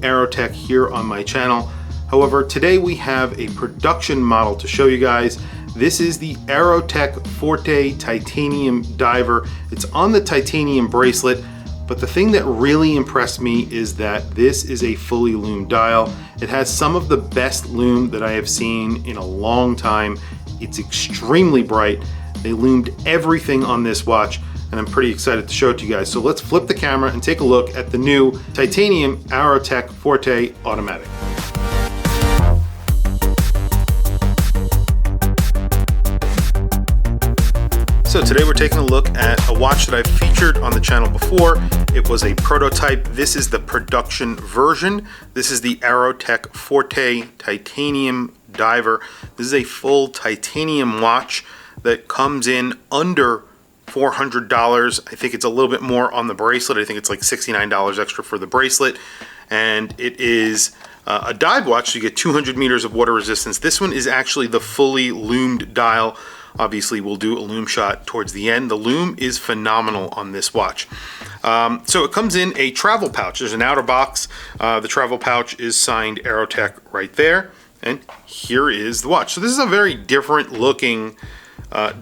Aerotec here on my channel. However, today we have a production model to show you guys. This is the Aerotec Forte titanium diver. It's on the titanium bracelet, but the thing that really impressed me is that this is a fully lumed dial. It has some of the best lume that I have seen in a long time. It's extremely bright. They lumed everything on this watch, and I'm pretty excited to show it to you guys. So let's flip the camera and take a look at the new titanium Aerotec Forte automatic. So today we're taking a look at a watch that I've featured on the channel before. It was a prototype. This is the production version. This is the Aerotec Forte titanium diver. This is a full titanium watch that comes in under $400. I think it's a little bit more on the bracelet. I think it's like $69 extra for the bracelet. And it is a dive watch, so you get 200 meters of water resistance. This one is actually the fully lumed dial. Obviously, we'll do a lume shot towards the end. The lume is phenomenal on this watch. So it comes in a travel pouch. There's an outer box. The travel pouch is signed Aerotec right there. And here is the watch. So this is a very different looking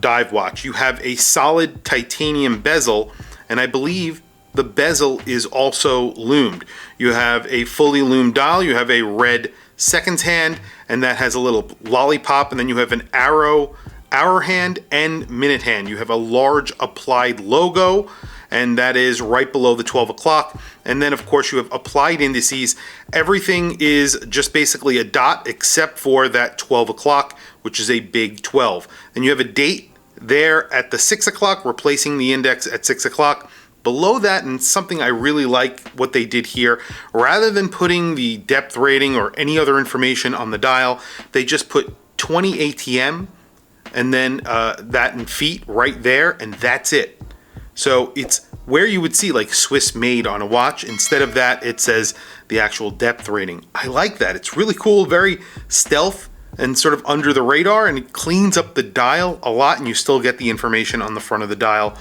dive watch. You have a solid titanium bezel, and I believe the bezel is also lumed. You have a fully lumed dial. You have a red seconds hand, and that has a little lollipop, and then you have an hour hand and minute hand. You have a large applied logo, and that is right below the 12 o'clock. And then of course you have applied indices. Everything is just basically a dot except for that 12 o'clock, which is a big 12. And you have a date there at the 6 o'clock, replacing the index at 6 o'clock. Below that, and something I really like what they did here, rather than putting the depth rating or any other information on the dial, they just put 20 ATM and then that in feet right there, and that's it. So it's where you would see like Swiss made on a watch. Instead of that, it says the actual depth rating. I like that. It's really cool, very stealth and sort of under the radar, and it cleans up the dial a lot, and you still get the information on the front of the dial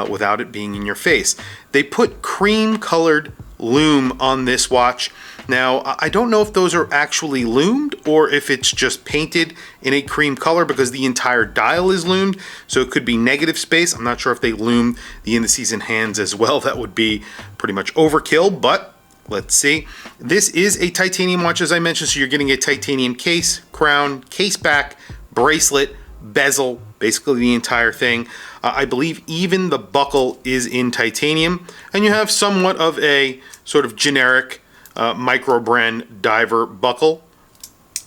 without it being in your face. They put cream colored lume on this watch. Now, I don't know if those are actually lumed or if it's just painted in a cream color, because the entire dial is lumed, so it could be negative space. I'm not sure if they lumed the indices and hands as well. That would be pretty much overkill, but let's see. This is a titanium watch, as I mentioned, so you're getting a titanium case, crown, case back, bracelet, bezel, basically the entire thing. I believe even the buckle is in titanium, and you have somewhat of a sort of generic micro brand diver buckle.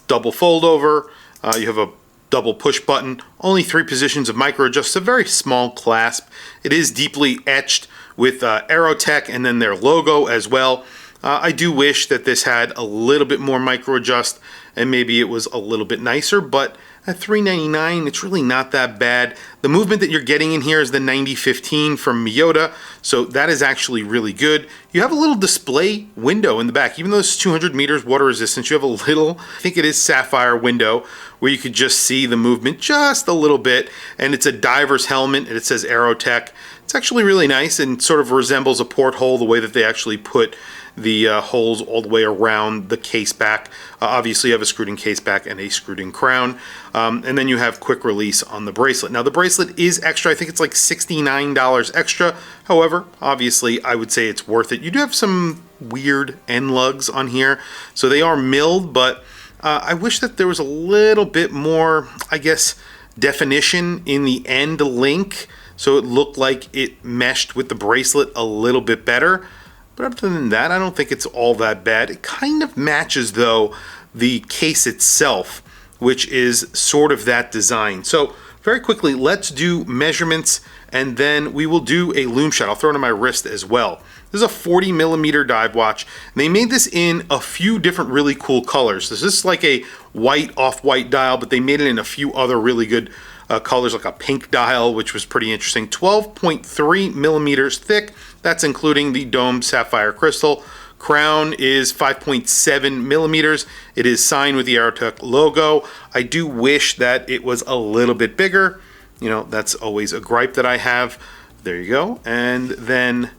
Double fold over. You have a double push button. Only 3 positions of micro adjust. A very small clasp. It is deeply etched with Aerotec and then their logo as well. I do wish that this had a little bit more micro adjust and maybe it was a little bit nicer, but at $399, it's really not that bad. The movement that you're getting in here is the 90-15 from Miyota, so that is actually really good. You have a little display window in the back. Even though it's 200 meters water resistance, you have a little, I think it is sapphire window, where you could just see the movement just a little bit, and it's a diver's helmet, and it says Aerotec. It's actually really nice and sort of resembles a porthole, the way that they actually put the holes all the way around the case back. Obviously you have a screwed in case back and a screwed in crown. And then you have quick release on the bracelet. Now the bracelet is extra. I think it's like $69 extra. However, obviously I would say it's worth it. You do have some weird end lugs on here. So they are milled, but I wish that there was a little bit more, I guess, definition in the end link, so it looked like it meshed with the bracelet a little bit better. But other than that, I don't think it's all that bad. It kind of matches, though, the case itself, which is sort of that design. So very quickly, let's do measurements, and then we will do a lume shot. I'll throw it on my wrist as well. This is a 40mm dive watch. They made this in a few different really cool colors. This is like a white, off-white dial, but they made it in a few other really good colors, like a pink dial, which was pretty interesting. 12.3 millimeters thick. That's including the domed sapphire crystal. Crown is 5.7 millimeters. It is signed with the Aerotec logo. I do wish that it was a little bit bigger. You know, that's always a gripe that I have. There you go. And then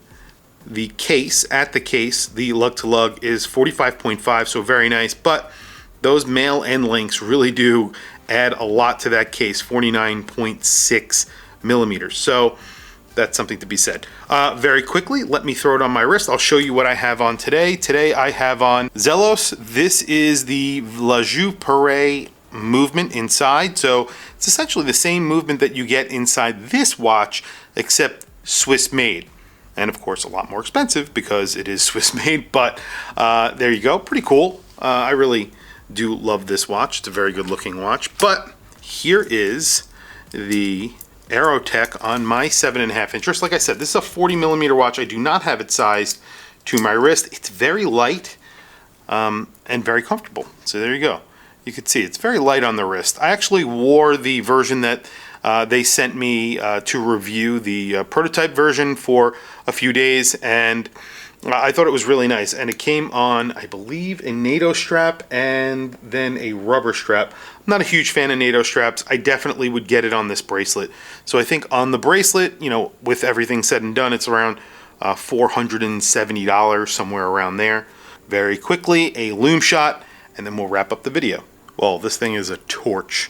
The case, at the case, the lug to lug is 45.5, so very nice, but those male end links really do add a lot to that case, 49.6 millimeters. So that's something to be said. Very quickly, let me throw it on my wrist. I'll show you what I have on today. Today I have on Zelos. This is the La Joue Pare movement inside. So it's essentially the same movement that you get inside this watch, except Swiss made. And of course a lot more expensive because it is Swiss made, but there you go, pretty cool. I really do love this watch. It's a very good looking watch. But here is the Aerotec on my 7.5 inch wrist. Like I said, this is a 40 millimeter watch. I do not have it sized to my wrist. It's very light and very comfortable. So there you go. You can see it's very light on the wrist. I actually wore the version that they sent me to review, the prototype version, for a few days, and I thought it was really nice. And it came on, I believe, a NATO strap and then a rubber strap. I'm not a huge fan of NATO straps. I definitely would get it on this bracelet. So I think on the bracelet, you know, with everything said and done, it's around $470, somewhere around there. Very quickly, a lume shot, and then we'll wrap up the video. Well, this thing is a torch.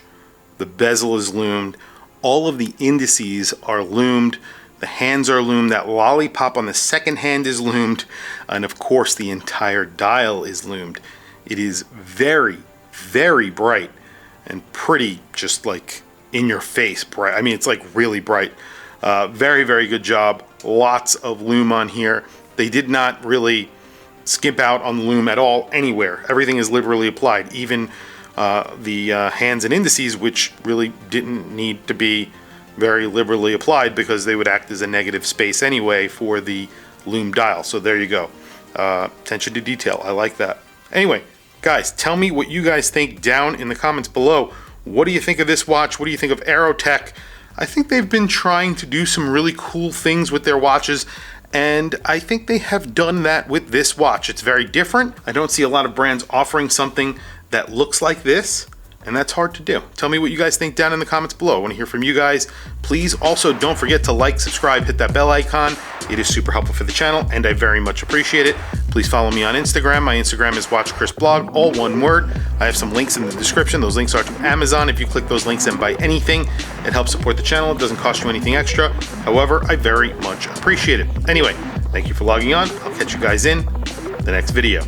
The bezel is loomed. All of the indices are loomed. The hands are loomed. That lollipop on the second hand is loomed. And of course, the entire dial is loomed. It is very, very bright and pretty, just like in your face bright. I mean, it's like really bright. Very, very good job. Lots of lume on here. They did not really skimp out on the lume at all anywhere. Everything is liberally applied. Even the hands and indices, which really didn't need to be very liberally applied because they would act as a negative space anyway for the lume dial. So there you go. Attention to detail. I like that. Anyway, guys, tell me what you guys think down in the comments below. What do you think of this watch? What do you think of Aerotec? I think they've been trying to do some really cool things with their watches, and I think they have done that with this watch. It's very different. I don't see a lot of brands offering something that looks like this, and that's hard to do. Tell me what you guys think down in the comments below. I want to hear from you guys. Please also don't forget to like, subscribe, hit that bell icon. It is super helpful for the channel, and I very much appreciate it. Please follow me on Instagram. My Instagram is WatchChrisBlog, all one word. I have some links in the description. Those links are to Amazon. If you click those links and buy anything, it helps support the channel. It doesn't cost you anything extra. However, I very much appreciate it. Anyway, thank you for logging on. I'll catch you guys in the next video.